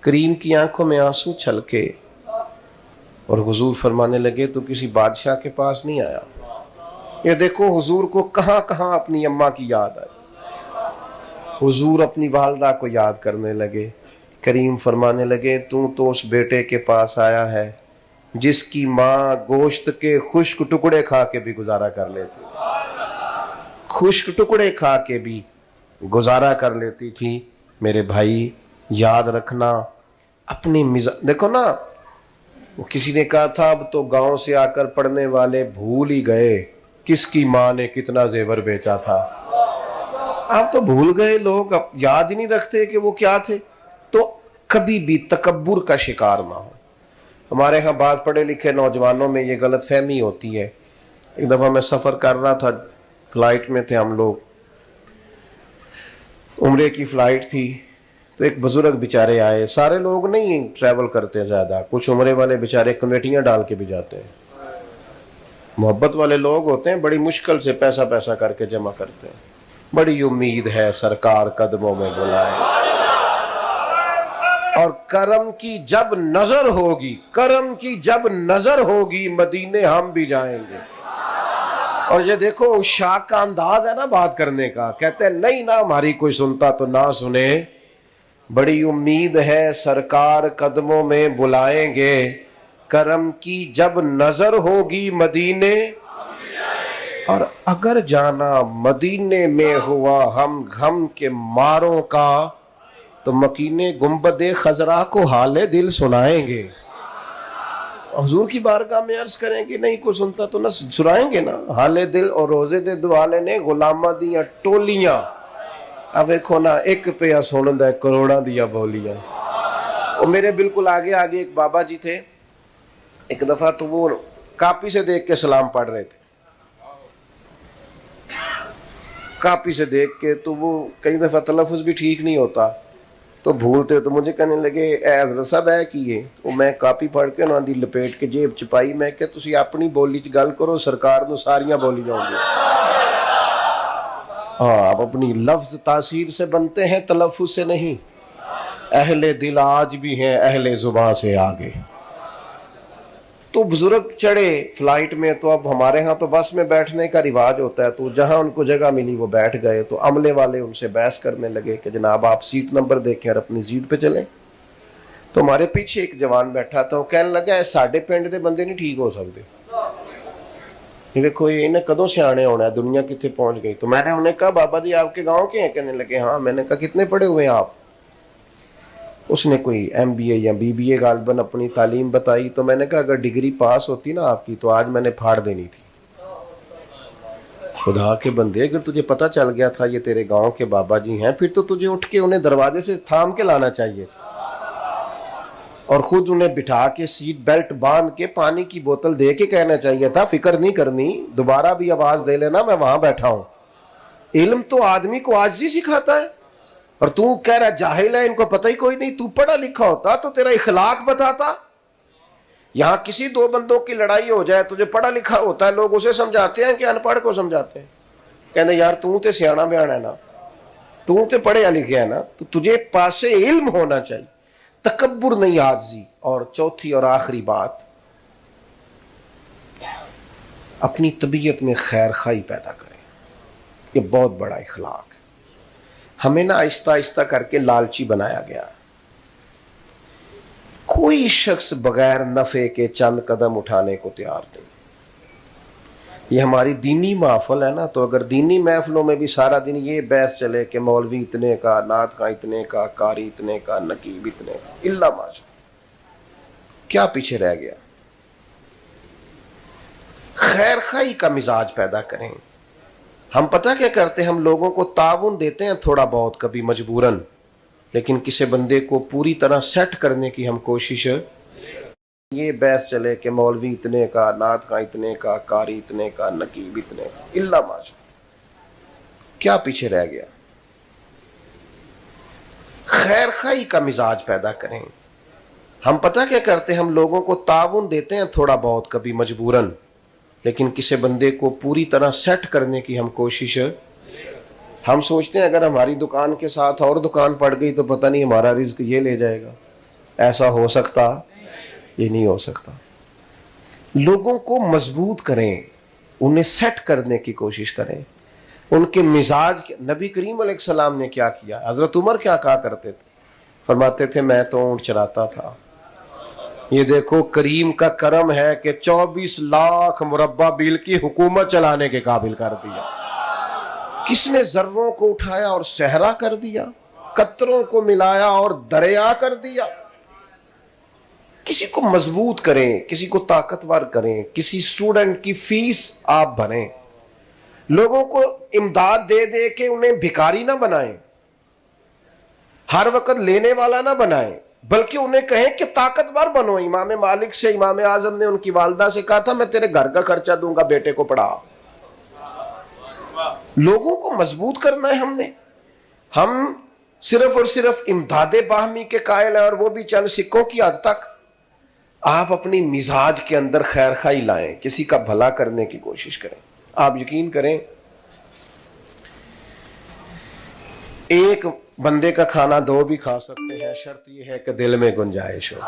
کریم کی آنکھوں میں آنسو چھلکے اور حضور فرمانے لگے تو کسی بادشاہ کے پاس نہیں آیا. یہ دیکھو حضور کو کہاں کہاں اپنی اماں کی یاد آئی. حضور اپنی والدہ کو یاد کرنے لگے. کریم فرمانے لگے تو اس بیٹے کے پاس آیا ہے جس کی ماں گوشت کے خشک ٹکڑے کھا کے بھی گزارا کر لیتی تھی. خشک ٹکڑے کھا کے بھی گزارا کر لیتی تھی. میرے بھائی یاد رکھنا اپنی دیکھو نا، وہ کسی نے کہا تھا اب تو گاؤں سے آ کر پڑھنے والے بھول ہی گئے کس کی ماں نے کتنا زیور بیچا تھا. آپ تو بھول گئے، لوگ اب یاد ہی نہیں رکھتے کہ وہ کیا تھے. تو کبھی بھی تکبر کا شکار نہ ہو. ہمارے ہاں بعض پڑھے لکھے نوجوانوں میں یہ غلط فہمی ہوتی ہے. ایک دفعہ میں سفر کر رہا تھا، فلائٹ میں تھے ہم لوگ، عمرے کی فلائٹ تھی. تو ایک بزرگ بیچارے آئے. سارے لوگ نہیں ٹریول کرتے زیادہ، کچھ عمرے والے بیچارے کمیٹیاں ڈال کے بھی جاتے ہیں. محبت والے لوگ ہوتے ہیں، بڑی مشکل سے پیسہ کر کے جمع کرتے ہیں. بڑی امید ہے سرکار قدموں میں بلائے، اور کرم کی جب نظر ہوگی، کرم کی جب نظر ہوگی مدینے ہم بھی جائیں گے. اور یہ دیکھو شاہ کا انداز ہے نا بات کرنے کا. کہتے ہیں نہیں نہ ہماری کوئی سنتا تو نہ سنے، بڑی امید ہے سرکار قدموں میں بلائیں گے. کرم کی جب نظر ہوگی مدینے، اور اگر جانا مدینے میں ہوا ہم غم کے ماروں کا تو مکینے گنبد خضرا کو حال دل سنائیں گے. حضور کی بارگاہ میں عرض کریں کہ نہیں کوئی سنتا تو نہ سنائیں گے نا. حال دل اور روزے دے دوالے نے غلامہ دیاں ٹولیاں، اب ایکھو نا ایک پیا سنن دا کروڑاں دیاں بولیاں. اور میرے بالکل آگے ایک بابا جی تھے. ایک دفعہ تو وہ کاپی سے دیکھ کے سلام پڑھ رہے تھے، کاپی سے دیکھ کے. تو وہ کئی دفعہ تلفظ بھی ٹھیک نہیں ہوتا تو بھولتے، تو مجھے کہنے لگے اے حضرت صاحب ہے کی ہے. تو میں کاپی پڑھ کے انہوں دی لپیٹ کے جیب چپائی. میں کہ تسی اپنی بولی چ گل کرو، سرکار نو ساریاں بولیاں ہوں گی. آپ اپنی لفظ تاثیر سے بنتے ہیں، تلفظ سے نہیں. اہل دل آج بھی ہیں اہل زباں سے آگے. تو بزرگ چڑھے فلائٹ میں. تو اب ہمارے ہاں تو بس میں بیٹھنے کا رواج ہوتا ہے، تو جہاں ان کو جگہ ملی وہ بیٹھ گئے. تو عملے والے ان سے بحث کرنے لگے کہ جناب آپ سیٹ نمبر دیکھیں اور اپنی سیٹ پہ چلیں. تو ہمارے پیچھے ایک جوان بیٹھا تھا، وہ کہنے لگا اے ساڈے پنڈ دے بندے نہیں ٹھیک ہو سکتے. یہ دیکھو یہ انہیں کدوں سیانے ہونا ہے، دنیا کتنے پہنچ گئی. تو میں نے انہیں کہا بابا جی آپ کے گاؤں کے ہیں؟ کہنے لگے ہاں. میں نے کہا کتنے پڑھے ہوئے ہیں آپ؟ اس نے کوئی MBA یا BBA غالباً اپنی تعلیم بتائی. تو میں نے کہا اگر ڈگری پاس ہوتی نا آپ کی تو آج میں نے پھاڑ دینی تھی. خدا کے بندے اگر تجھے پتہ چل گیا تھا یہ تیرے گاؤں کے بابا جی ہیں، پھر تو تجھے اٹھ کے انہیں دروازے سے تھام کے لانا چاہیے تھا، اور خود انہیں بٹھا کے سیٹ بیلٹ باندھ کے پانی کی بوتل دے کے کہنا چاہیے تھا فکر نہیں کرنی، دوبارہ بھی آواز دے لینا میں وہاں بیٹھا ہوں. علم تو آدمی کو عاجزی سکھاتا ہے، اور تو کہہ رہا جاہل ہے ان کو پتہ ہی کوئی نہیں. تو پڑھا لکھا ہوتا تو تیرا اخلاق بتاتا. یہاں کسی دو بندوں کی لڑائی ہو جائے، تجھے پڑھا لکھا ہوتا ہے، لوگ اسے سمجھاتے ہیں کہ ان پڑھ کو سمجھاتے ہیں. کہنے یار تو تے سیانا بیانا ہے نا، تو تے پڑھے لکھے ہے نا، تو تجھے پاس علم ہونا چاہیے، تکبر نہیں، عاجزی. اور چوتھی اور آخری بات، اپنی طبیعت میں خیر خواہی پیدا کریں. یہ بہت بڑا اخلاق ہے. ہمیں نا آہستہ آہستہ کر کے لالچی بنایا گیا. کوئی شخص بغیر نفع کے چند قدم اٹھانے کو تیار نہیں. یہ ہماری دینی محفل ہے نا، تو اگر دینی محفلوں میں بھی سارا دن یہ بحث چلے کہ مولوی اتنے کا، نعت کا اتنے کا، قاری اتنے کا، نقیب اتنے کا، الا ماشاء، کیا پیچھے رہ گیا؟ خیر خواہی کا مزاج پیدا کریں. ہم پتہ کیا کرتے ہیں؟ ہم لوگوں کو تعاون دیتے ہیں تھوڑا بہت کبھی مجبوراً، لیکن کسی بندے کو پوری طرح سیٹ کرنے کی ہم کوشش، یہ بحث چلے کہ مولوی اتنے کا، نعت کا اتنے کا، قاری اتنے کا، نقیب اتنے کا، الا ماشاء، کیا پیچھے رہ گیا؟ خیر خواہی کا مزاج پیدا کریں. ہم پتہ کیا کرتے ہیں؟ ہم لوگوں کو تعاون دیتے ہیں تھوڑا بہت کبھی مجبوراً، لیکن کسی بندے کو پوری طرح سیٹ کرنے کی ہم کوشش، ہم سوچتے ہیں اگر ہماری دکان کے ساتھ اور دکان پڑ گئی تو پتہ نہیں ہمارا رزق یہ لے جائے گا. ایسا ہو سکتا؟ یہ نہیں ہو سکتا. لوگوں کو مضبوط کریں، انہیں سیٹ کرنے کی کوشش کریں، ان کے مزاج. نبی کریم علیہ السلام نے کیا کیا؟ حضرت عمر کیا کہا کرتے تھے؟ فرماتے تھے میں تو اونٹ چراتا تھا. یہ دیکھو کریم کا کرم ہے کہ 24 لاکھ مربع میل کی حکومت چلانے کے قابل کر دیا. کس نے ذروں کو اٹھایا اور صحرا کر دیا، قطروں کو ملایا اور دریا کر دیا. کسی کو مضبوط کریں، کسی کو طاقتور کریں، کسی اسٹوڈنٹ کی فیس آپ بھریں. لوگوں کو امداد دے دے کے انہیں بھکاری نہ بنائیں، ہر وقت لینے والا نہ بنائیں، بلکہ انہیں کہیں کہ طاقتور بنو. امام مالک سے امام اعظم نے ان کی والدہ سے کہا تھا میں تیرے گھر کا خرچہ دوں گا، بیٹے کو پڑھا. لوگوں کو مضبوط کرنا ہے ہم نے. ہم صرف اور صرف امداد باہمی کے قائل ہیں، اور وہ بھی چند سکوں کی حد تک. آپ اپنی مزاج کے اندر خیر خواہی لائیں، کسی کا بھلا کرنے کی کوشش کریں. آپ یقین کریں ایک بندے کا کھانا 2 بھی کھا سکتے ہیں، شرط یہ ہے کہ دل میں گنجائش ہو.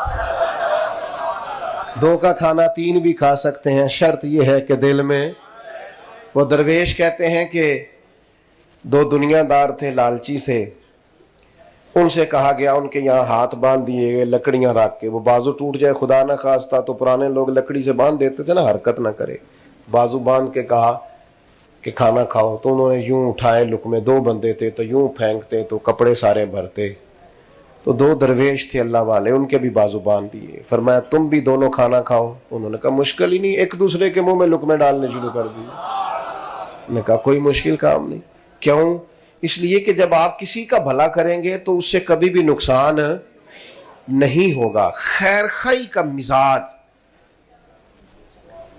2 کا کھانا 3 بھی کھا سکتے ہیں، شرط یہ ہے کہ دل میں. وہ درویش کہتے ہیں کہ 2 دنیا دار تھے لالچی سے، ان سے کہا گیا، ان کے یہاں ہاتھ باندھ دیے گئے لکڑیاں رکھ کے. وہ بازو ٹوٹ جائے خدا نہ خواستہ تو پرانے لوگ لکڑی سے باندھ دیتے تھے نا، حرکت نہ کرے. بازو باندھ کے کہا کہ کھانا کھاؤ، تو انہوں نے یوں اٹھائے لقمے. 2 بندے تھے تو یوں پھینکتے تو کپڑے سارے بھرتے. تو 2 درویش تھے اللہ والے، ان کے بھی بازو باندھ دیے. فرمایا تم بھی دونوں کھانا کھاؤ. انہوں نے کہا مشکل ہی نہیں، ایک دوسرے کے منہ میں لقمے ڈالنے شروع کر دیے. نے کہا کوئی مشکل کام نہیں. کیوں؟ اس لیے کہ جب آپ کسی کا بھلا کریں گے تو اس سے کبھی بھی نقصان نہیں ہوگا. خیر خواہی کا مزاج.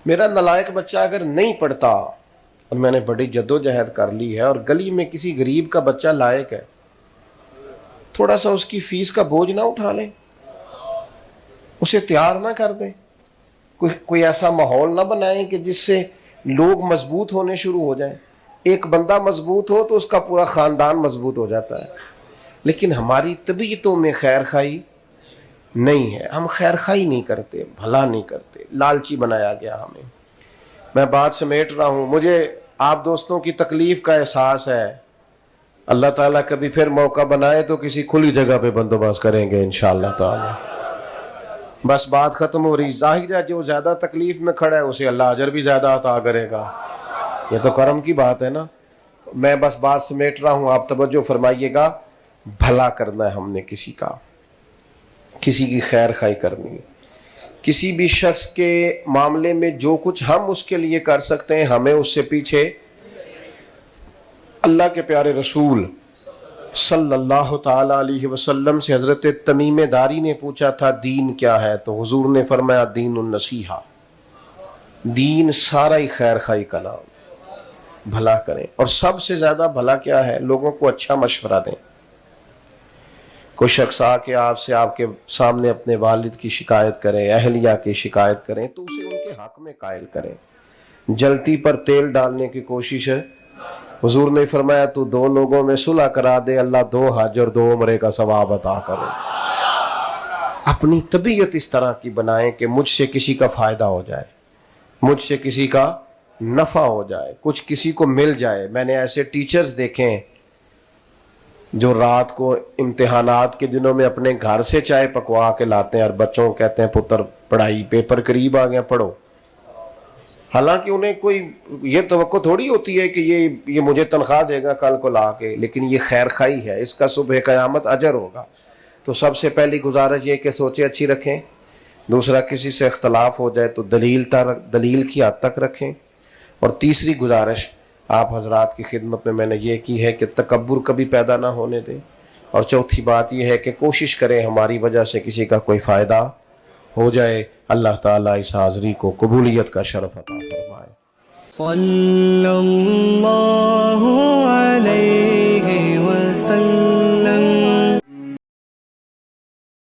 میرا نالائق بچہ اگر نہیں پڑھتا اور میں نے بڑی جدوجہد کر لی ہے، اور گلی میں کسی غریب کا بچہ لائق ہے، تھوڑا سا اس کی فیس کا بوجھ نہ اٹھا لیں، اسے تیار نہ کر دیں. کوئی ایسا ماحول نہ بنائیں کہ جس سے لوگ مضبوط ہونے شروع ہو جائیں. ایک بندہ مضبوط ہو تو اس کا پورا خاندان مضبوط ہو جاتا ہے. لیکن ہماری طبیعتوں میں خیر خواہی نہیں ہے. ہم خیر خواہی نہیں کرتے، بھلا نہیں کرتے، لالچی بنایا گیا ہمیں. میں بات سمیٹ رہا ہوں. مجھے آپ دوستوں کی تکلیف کا احساس ہے. اللہ تعالیٰ کبھی پھر موقع بنائے تو کسی کھلی جگہ پہ بندوبست کریں گے انشاءاللہ تعالیٰ. بس بات ختم ہو رہی. ظاہر ہے جو زیادہ تکلیف میں کھڑا ہے اسے اللہ اجر بھی زیادہ عطا کرے گا. یہ تو کرم کی بات ہے نا. میں بس بات سمیٹ رہا ہوں، آپ توجہ فرمائیے گا. بھلا کرنا ہے ہم نے کسی کا، کسی کی خیر خواہی کرنی ہے. کسی بھی شخص کے معاملے میں جو کچھ ہم اس کے لیے کر سکتے ہیں ہمیں اس سے پیچھے. اللہ کے پیارے رسول صلی اللہ تعالی علیہ وسلم سے حضرت تمیم داری نے پوچھا تھا دین کیا ہے؟ تو حضور نے فرمایا دین النصیحہ. دین سارا ہی خیر خواہی کا نام. بھلا کریں. اور سب سے زیادہ بھلا کیا ہے؟ لوگوں کو اچھا مشورہ دیں. کوئی شخص آ کے آپ کے سامنے اپنے والد کی شکایت کرے، اہلیہ کی شکایت کریں تو اسے ان کے حق میں قائل کریں. جلتی پر تیل ڈالنے کی کوشش ہے. حضور نے فرمایا تو 2 لوگوں میں صلح کرا دے، اللہ 2 حج اور 2 عمرے کا ثواب عطا کرے. اپنی طبیعت اس طرح کی بنائیں کہ مجھ سے کسی کا فائدہ ہو جائے، مجھ سے کسی کا نفع ہو جائے، کچھ کسی کو مل جائے. میں نے ایسے ٹیچرز دیکھے ہیں جو رات کو امتحانات کے دنوں میں اپنے گھر سے چائے پکوا کے لاتے ہیں اور بچوں کو کہتے ہیں پتر پڑھائی پیپر قریب آ گیا پڑھو، حالانکہ انہیں کوئی یہ توقع تھوڑی ہوتی ہے کہ یہ مجھے تنخواہ دے گا کل کو لا کے، لیکن یہ خیر خواہی ہے، اس کا صبح قیامت اجر ہوگا۔ تو سب سے پہلی گزارش یہ کہ سوچیں اچھی رکھیں، دوسرا کسی سے اختلاف ہو جائے تو دلیل کی حد تک رکھیں، اور تیسری گزارش آپ حضرات کی خدمت میں نے یہ کی ہے کہ تکبر کبھی پیدا نہ ہونے دیں، اور چوتھی بات یہ ہے کہ کوشش کریں ہماری وجہ سے کسی کا کوئی فائدہ ہو جائے۔ اللہ تعالیٰ اس حاضری کو قبولیت کا شرف عطا فرمائے۔ صلی اللہ علیہ وسلم۔